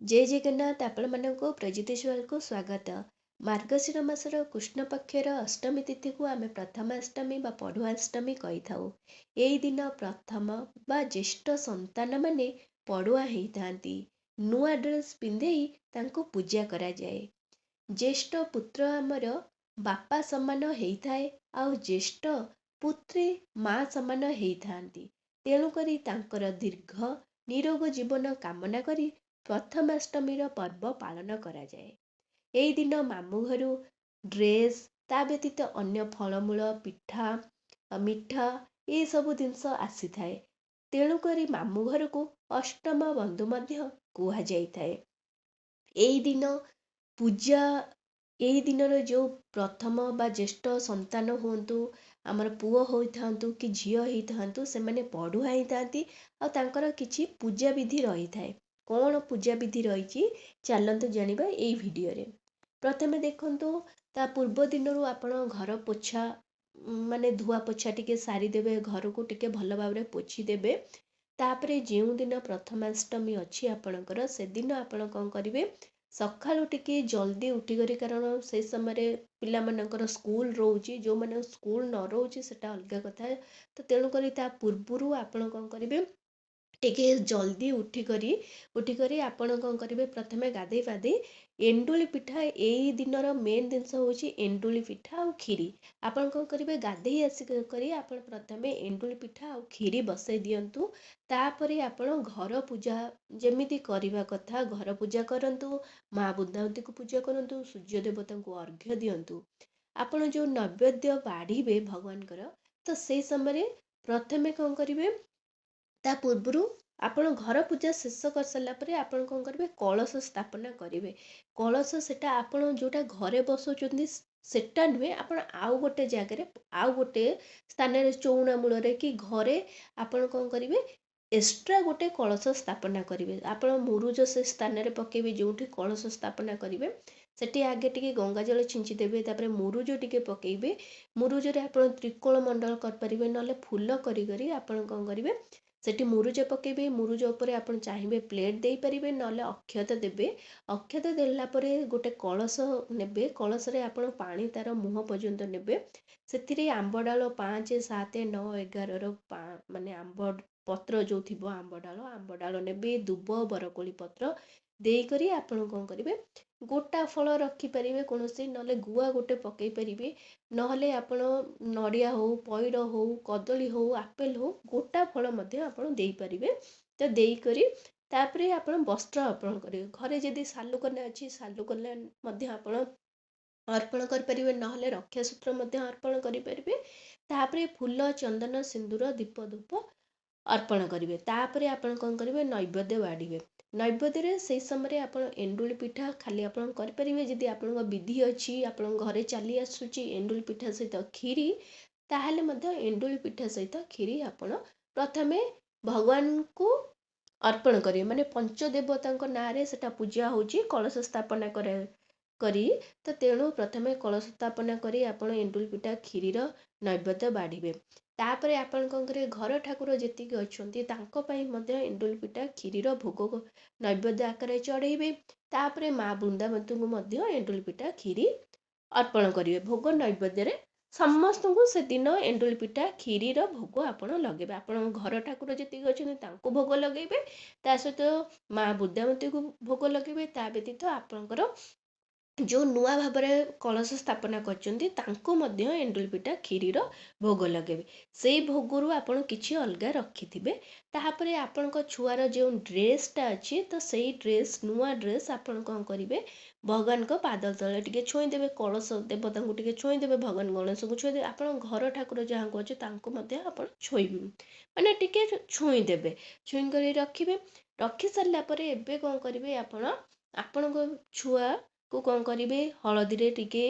जय जगन्नाथ आपको प्रज्योतिषवाल को स्वागत। मार्गशीर मासर कृष्ण पक्षर अष्टमी तिथि को आम प्रथमाष्टमी बा पढ़ुआष्टमी कही था। यही दिन प्रथम बा ज्येष्ठ संतान माने पढ़ुआ होता नुआ ड्रेस पिंधे पूजा करा जाए। ज्येष्ठ पुत्र आमर बापा समान होता है आउ ज्येष्ठ पुत्री माँ समान होता। तेणुकरी तांकर दीर्घ निरोग जीवन कामना करी प्रथमाष्टमीर पर्व पालन करा जाए। यही दिन मामू घरू ड्रेस ता व्यतीत अन्य फलमूल पिठा मिठा ये सब जिनस आसी थाए। तेणुकरी मामू घर को अष्टम बंधु मध्य कुहा जाइथाए। यही दिन पूजा यही दिन जो प्रथम बा ज्येष्ठ संतान हुंतु आमर पुओ होइथांतु कि झियो होइथांतु से माने पढ़ुआ होइथांती आ तांकर किछि पूजा विधि रही थाए। कौन पूजा विधि रही चलतु जानिबा एई भिडियो रे। प्रथमे देखंतु ता पूर्व दिन आपण घर पोछा माने धुआ पोछा टिके सारी देबे, घर को टिके भल भाबरे पोछि देबे। तापरे जेउ दिन प्रथमाष्टमी अछि आपणकर से दिन आपण कोन करिवे सकाळु टिके जल्दी उठिकरी, कारण से समय पिलामानकर स्कूल रोचे, जो मैंने स्कूल न रोचे सेटा अलग कथा। तो तेणुकरी ता पूर्वरु आपण कोन करिवे टिके जल्दी उठिकरी आपण कोन करिवे प्रथमे गाधे पाधे एंडुली पिठा एई दिनर मेन जिनस होची एंडुली पिठा और खीरी। आपण कोन करिवे गाधे आसिक करी आपण प्रथमे एंडुली पिठा और खीरी बसई दियंतु। तापरे आपण घर पूजा जेमिति करिवा कथा घर पूजा करंतु, माँ बुद्धावती को पूजा करंतु, सूर्य देवता को अर्घ्य दियंतु। आपण जो नैवेद्य बाढ़ीबे भगवानकर तो से समय प्रथमे कोन करिवे ता पूर्वरु आपण घर पूजा शेष कर सारा पर आपण कोन करिवे कलश स्थापना करिवे। कलश सेटा आपण जोटा घरे बसौचंदी सेटा नुहे, आपण आउ गोटे जगह आउ गोटे स्थान रे चौना मूल रे कि घरे आपण कोन करिवे एक्स्ट्रा गोटे कलश स्थापना करिवे। आपण मुरुज से स्थान रे पकेबे जोठी कलश स्थापना करिवे सेठी आगे टिके गंगा जल छिंची देबे, तापरे मुरुज टिके पकेबे। मुरुज रे आपण त्रिकोण मंडल कर परिबे, नले फूल करी करी आपण कोन करिवे सेठी मुरुज पकेबे। मुरुज उपरे आपण चाहिबे प्लेट देई परिबे, नले अक्षत देबे। अक्षत देला परे गोटे कलश नेबे, कलश रे आपण पानी तार मुह पर्यंत नेबे। सेथिरे आंब डाल 5 7 9 11 रो माने आंब पत्र जो थिबो आंब डाल नेबे, दुब बरकोली पत्र देई करी आपण कोन करिवे गोटा फल रखी परिबे कोनोसी, नले गुआ गोटे पकई परिबे, नहले आपण नड़िया हो पइड हो कदली हो आपेल हो गोटा फल मध्य आपण देई परिबे। तो देई करी तापरे आपण वस्त्र अर्पण करिवे। घरे जदि सालुकन्या अछि सालुकन्या मध्य आपण अर्पण कर परिबे, नहले रक्षा सूत्र मध्य अर्पण करि परिबे। तापरे फूल चंदन सिंदूर दीप धूप अर्पण करिवे। तापरे आपण कोन करिवे नैवेद्य बाढ़ीबे। नैवेद्य रे से समय आपण एंडुली पिठा खाली आपण कर परिबे। जदि आपण विधि अछि आपण घरे चली आसुची एंडुली पिठा सहित खीरी, ताहले मध्य एंडुली पिठा सहित खीरी आपण प्रथमे भगवान को अर्पण करिवे। माने पंचदेवता नाँ रे सेटा पूजा होची कलश स्थापना करी। तो तेणु प्रथमे कलश स्थापना करी आपण एंडुली पिठा खीरीर नैवेद्य बाढ़ीबे। तापरे आपण कोन करे घर ठाकुर जेतिके अछंती तांको पई मध्य एंडुली पिठा खीरीर भोग नैवेद्य आकार चढ़ेबे। तापरे माँ बृंदावती को मध्य एंडुली पिठा खीरी अर्पण करिवे। भोग नैवेद्य रे समस्त को से दिन एंडुली पिठा खीरीर भोग आपण लगेबे। आपण घर ठाकुर जेतिके अछंती तांको भोग लगेबे, ता सहित माँ बुद्धावती को भोग लगेबे। ता व्यतीत आपणकर जो नुआ भाव कलश स्थापना कर एंडुली पिठा खीरीर भोग लगे से भोगरू आपण किछि अलगा रखिथिबे। ताहापरे आपणक छुआर जो ड्रेसटा अच्छी तो सही ड्रेस नुआ ड्रेस आपण कौन करिवे भगवान को पाद तले टिके छोई देबे, कलश देवता को टिके छोई देबे, भगवान गणेश को छोई देबे। आपण घर ठाकुर जहाँ को अच्छे तांको मध्य आपण छोई माने टिके छोई देबे, छोई करी रखिबे। रखी सारला परे एबे कौन करिवे आपण आपणक छुआ को कौन करिवे हलदी रे टिके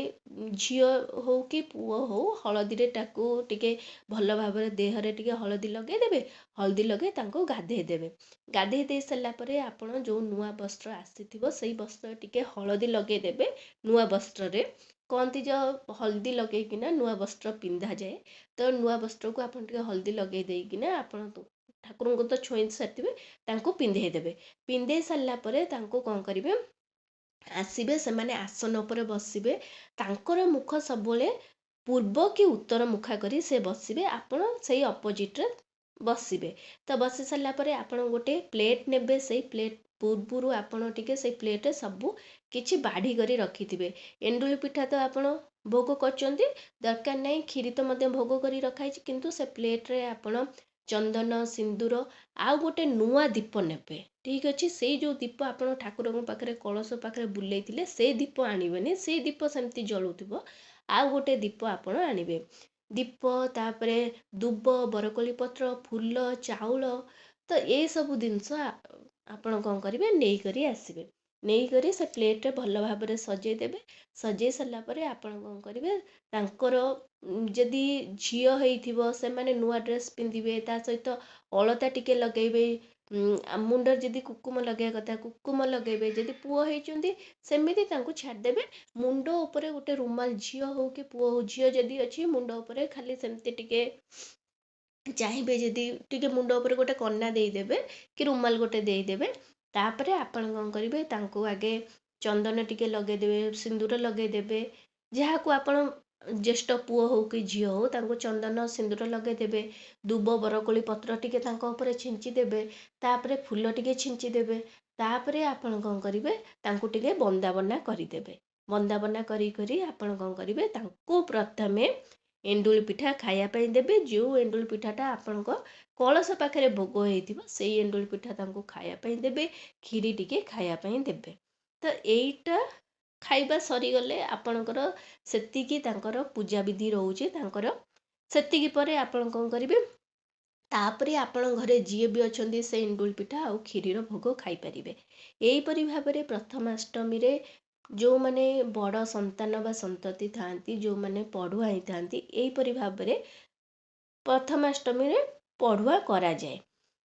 झियो हो कि पुओ हो हलदी रे टाकू टिके भल भाव देह रे टिके हलदी लगे देबे। हलदी लगे तांको गाधे देबे। गाधे दे सारला परे आपण जो नुआ वस्त्र आसीथिबो सेई वस्त्र टिके हलदी लगे देबे। नुआ वस्त्र रे कहती जो हल्दी लगे किना नुआ वस्त्र पिंधा जाए, तो नुआ वस्त्र को आपण टिके हल्दी लगे देई किना आपण ଠାକୁରଙ୍କୁ ତ ଛୁଇଁ ସାରିଥିବେ, ତାଙ୍କୁ ପିନ୍ଧେଇ ଦେବେ। ପିନ୍ଧେଇ ସାରିଲା ପରେ ତାଙ୍କୁ କ'ଣ କରିବେ, ଆସିବେ ସେମାନେ ଆସନ ଉପରେ ବସିବେ। ତାଙ୍କର ମୁଖ ସବୁବେଳେ ପୂର୍ବ କି ଉତ୍ତର ମୁଖା କରି ସେ ବସିବେ, ଆପଣ ସେଇ ଅପୋଜିଟ୍ରେ ବସିବେ। ତ ବସି ସାରିଲା ପରେ ଆପଣ ଗୋଟେ ପ୍ଲେଟ୍ ନେବେ, ସେଇ ପ୍ଲେଟ୍ ପୂର୍ବରୁ ଆପଣ ଟିକେ ସେଇ ପ୍ଲେଟ୍ରେ ସବୁ କିଛି ବାଢ଼ି କରି ରଖିଥିବେ। ଏଣ୍ଡୁଳି ପିଠା ତ ଆପଣ ଭୋଗ କରୁଛନ୍ତି, ଦରକାର ନାହିଁ, କ୍ଷୀରି ତ ମଧ୍ୟ ଭୋଗ କରି ରଖାହେଇଛି, କିନ୍ତୁ ସେ ପ୍ଲେଟ୍ରେ ଆପଣ ଚନ୍ଦନ ସିନ୍ଦୁର ଆଉ ଗୋଟେ ନୂଆ ଦୀପ ନେବେ। ଠିକ୍ ଅଛି, ସେଇ ଯେଉଁ ଦୀପ ଆପଣ ଠାକୁରଙ୍କ ପାଖରେ କଳସ ପାଖରେ ବୁଲେଇଥିଲେ ସେଇ ଦୀପ ଆଣିବେନି, ସେଇ ଦୀପ ସେମିତି ଜଳୁଥିବ, ଆଉ ଗୋଟେ ଦୀପ ଆପଣ ଆଣିବେ। ଦୀପ, ତାପରେ ଦୁବ, ବରକୋଳି ପତ୍ର, ଫୁଲ, ଚାଉଳ, ତ ଏଇସବୁ ଜିନିଷ ଆପଣ କ'ଣ କରିବେ, ନେଇକରି ଆସିବେ। ନେଇକରି ସେ ପ୍ଲେଟ୍ରେ ଭଲ ଭାବରେ ସଜେଇ ଦେବେ। ସଜେଇ ସାରିଲା ପରେ ଆପଣ କ'ଣ କରିବେ, ତାଙ୍କର ଯଦି ଝିଅ ହେଇଥିବ ସେମାନେ ନୂଆ ଡ୍ରେସ୍ ପିନ୍ଧିବେ, ତା ସହିତ ଅଳତା ଟିକେ ଲଗେଇବେ। ମୁଣ୍ଡରେ ଯଦି କୁକୁମ ଲଗେଇବା କଥା କୁକୁମ ଲଗେଇବେ। ଯଦି ପୁଅ ହେଇଛନ୍ତି ସେମିତି ତାଙ୍କୁ ଛାଡ଼ିଦେବେ। ମୁଣ୍ଡ ଉପରେ ଗୋଟେ ରୁମାଲ, ଝିଅ ହଉ କି ପୁଅ ହଉ, ଝିଅ ଯଦି ଅଛି ମୁଣ୍ଡ ଉପରେ ଖାଲି ସେମିତି ଟିକେ ଚାହିଁବେ ଯଦି ଟିକେ ମୁଣ୍ଡ ଉପରେ ଗୋଟେ କନା ଦେଇଦେବେ କି ରୁମାଲ ଗୋଟେ ଦେଇଦେବେ। ତାପରେ ଆପଣ କ'ଣ କରିବେ, ତାଙ୍କୁ ଆଗେ ଚନ୍ଦନ ଟିକେ ଲଗେଇଦେବେ, ସିନ୍ଦୁର ଲଗେଇଦେବେ। ଯାହାକୁ ଆପଣ ଜ୍ୟେଷ୍ଠ ପୁଅ ହଉ କି ଝିଅ ହଉ ତାଙ୍କୁ ଚନ୍ଦନ ସିନ୍ଦୁର ଲଗେଇଦେବେ। ଦୁବ ବରକୋଳି ପତ୍ର ଟିକେ ତାଙ୍କ ଉପରେ ଛିଞ୍ଚି ଦେବେ। ତାପରେ ଫୁଲ ଟିକେ ଛିଞ୍ଚି ଦେବେ। ତାପରେ ଆପଣ କ'ଣ କରିବେ, ତାଙ୍କୁ ଟିକେ ବନ୍ଦାବନା କରିଦେବେ। ବନ୍ଦାବନା କରି ଆପଣ କ'ଣ କରିବେ, ତାଙ୍କୁ ପ୍ରଥମେ ଏଣ୍ଡୁଳି ପିଠା ଖାଇବା ପାଇଁ ଦେବେ। ଯେଉଁ ଏଣ୍ଡୁଳି ପିଠାଟା ଆପଣଙ୍କ କଳସ ପାଖରେ ଭୋଗ ହେଇଥିବ ସେଇ ଏଣ୍ଡୁଳି ପିଠା ତାଙ୍କୁ ଖାଇବା ପାଇଁ ଦେବେ। କ୍ଷୀରି ଟିକେ ଖାଇବା ପାଇଁ ଦେବେ। ତ ଏଇଟା ଖାଇବା ସରିଗଲେ ଆପଣଙ୍କର ସେତିକି ତାଙ୍କର ପୂଜାବିଧି ରହୁଛି ତାଙ୍କର। ସେତିକି ପରେ ଆପଣ କ'ଣ କରିବେ, ତାପରେ ଆପଣଙ୍କ ଘରେ ଯିଏ ବି ଅଛନ୍ତି ସେ ଏଣ୍ଡୁଳି ପିଠା ଆଉ କ୍ଷୀରିର ଭୋଗ ଖାଇପାରିବେ। ଏହିପରି ଭାବରେ ପ୍ରଥମାଷ୍ଟମୀରେ ଯେଉଁମାନେ ବଡ଼ ସନ୍ତାନ ବା ସନ୍ତତି ଥାଆନ୍ତି, ଯେଉଁମାନେ ପଢ଼ୁଆ ହେଇଥାନ୍ତି, ଏହିପରି ଭାବରେ ପ୍ରଥମାଷ୍ଟମୀରେ ପଢ଼ୁଆ କରାଯାଏ।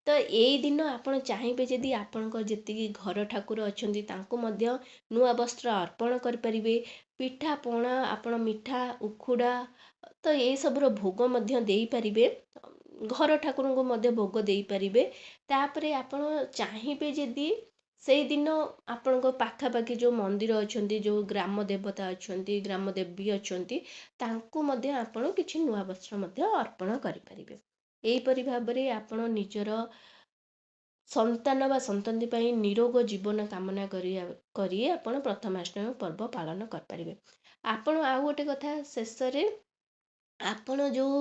ତ ଏଇ ଦିନ ଆପଣ ଚାହିଁବେ ଯଦି ଆପଣଙ୍କ ଯେତିକି ଘର ଠାକୁର ଅଛନ୍ତି ତାଙ୍କୁ ମଧ୍ୟ ନୂଆ ବସ୍ତ୍ର ଅର୍ପଣ କରିପାରିବେ। ପିଠା ପଣା ଆପଣ ମିଠା ଉଖୁଡ଼ା ତ ଏସବୁର ଭୋଗ ମଧ୍ୟ ଦେଇପାରିବେ। ଘର ଠାକୁରଙ୍କୁ ମଧ୍ୟ ଭୋଗ ଦେଇପାରିବେ। ତାପରେ ଆପଣ ଚାହିଁବେ ଯଦି ସେଇଦିନ ଆପଣଙ୍କ ପାଖାପାଖି ଯେଉଁ ମନ୍ଦିର ଅଛନ୍ତି, ଯେଉଁ ଗ୍ରାମ ଦେବତା ଅଛନ୍ତି, ଗ୍ରାମ ଦେବୀ ଅଛନ୍ତି, ତାଙ୍କୁ ମଧ୍ୟ ଆପଣ କିଛି ନୂଆ ବସ୍ତ୍ର ମଧ୍ୟ ଅର୍ପଣ କରିପାରିବେ। ଏହିପରି ଭାବରେ ଆପଣ ନିଜର ସନ୍ତାନ ବା ସନ୍ତତି ପାଇଁ ନିରୋଗ ଜୀବନ କାମନା କରି ଆପଣ ପ୍ରଥମାଷ୍ଟମୀ ପର୍ବ ପାଳନ କରିପାରିବେ। ଆପଣ ଆଉ ଗୋଟେ କଥା, ଶେଷରେ ଆପଣ ଯେଉଁ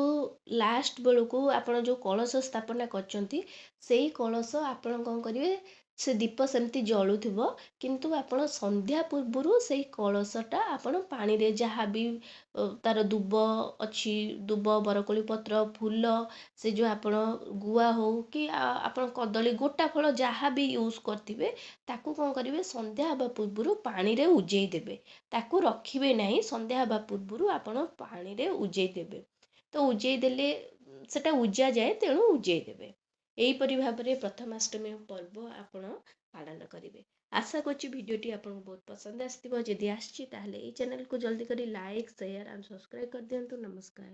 ଲାଷ୍ଟ ବେଳକୁ ଆପଣ ଯେଉଁ କଳସ ସ୍ଥାପନା କରିଛନ୍ତି ସେଇ କଳସ ଆପଣ କ'ଣ କରିବେ, ସେ ଦୀପ ସେମିତି ଜଳୁଥିବ, କିନ୍ତୁ ଆପଣ ସନ୍ଧ୍ୟା ପୂର୍ବରୁ ସେଇ କଳସଟା ଆପଣ ପାଣିରେ ଯାହା ବି ତାର ଦୁବ ଅଛି, ଦୁବ ବରକୋଳି ପତ୍ର ଫୁଲ, ସେ ଯେଉଁ ଆପଣ ଗୁଆ ହଉ କି ଆପଣ କଦଳୀ ଗୋଟା ଫଳ ଯାହା ବି ୟୁଜ୍ କରିଥିବେ ତାକୁ କ'ଣ କରିବେ, ସନ୍ଧ୍ୟା ହେବା ପୂର୍ବରୁ ପାଣିରେ ଉଜେଇ ଦେବେ। ତାକୁ ରଖିବେ ନାହିଁ, ସନ୍ଧ୍ୟା ହେବା ପୂର୍ବରୁ ଆପଣ ପାଣିରେ ଉଜେଇ ଦେବେ। ତ ଉଜେଇ ଦେଲେ ସେଟା ଉଜା ଯାଏ, ତେଣୁ ଉଜେଇ ଦେବେ। ଏହିପରି ଭାବରେ ପ୍ରଥମାଷ୍ଟମୀ ପର୍ବ ଆପଣ ପାଳନ କରିବେ। ଆଶା କରୁଛି ଭିଡ଼ିଓଟି ଆପଣଙ୍କୁ ବହୁତ ପସନ୍ଦ ଆସିଥିବ। ଯଦି ଆସିଛି ତାହେଲେ ଏଇ ଚ୍ୟାନେଲକୁ ଜଲ୍ଦି କରି ଲାଇକ୍ ସେୟାର ଆଣ୍ଡ ସବସ୍କ୍ରାଇବ୍ କରିଦିଅନ୍ତୁ। ନମସ୍କାର।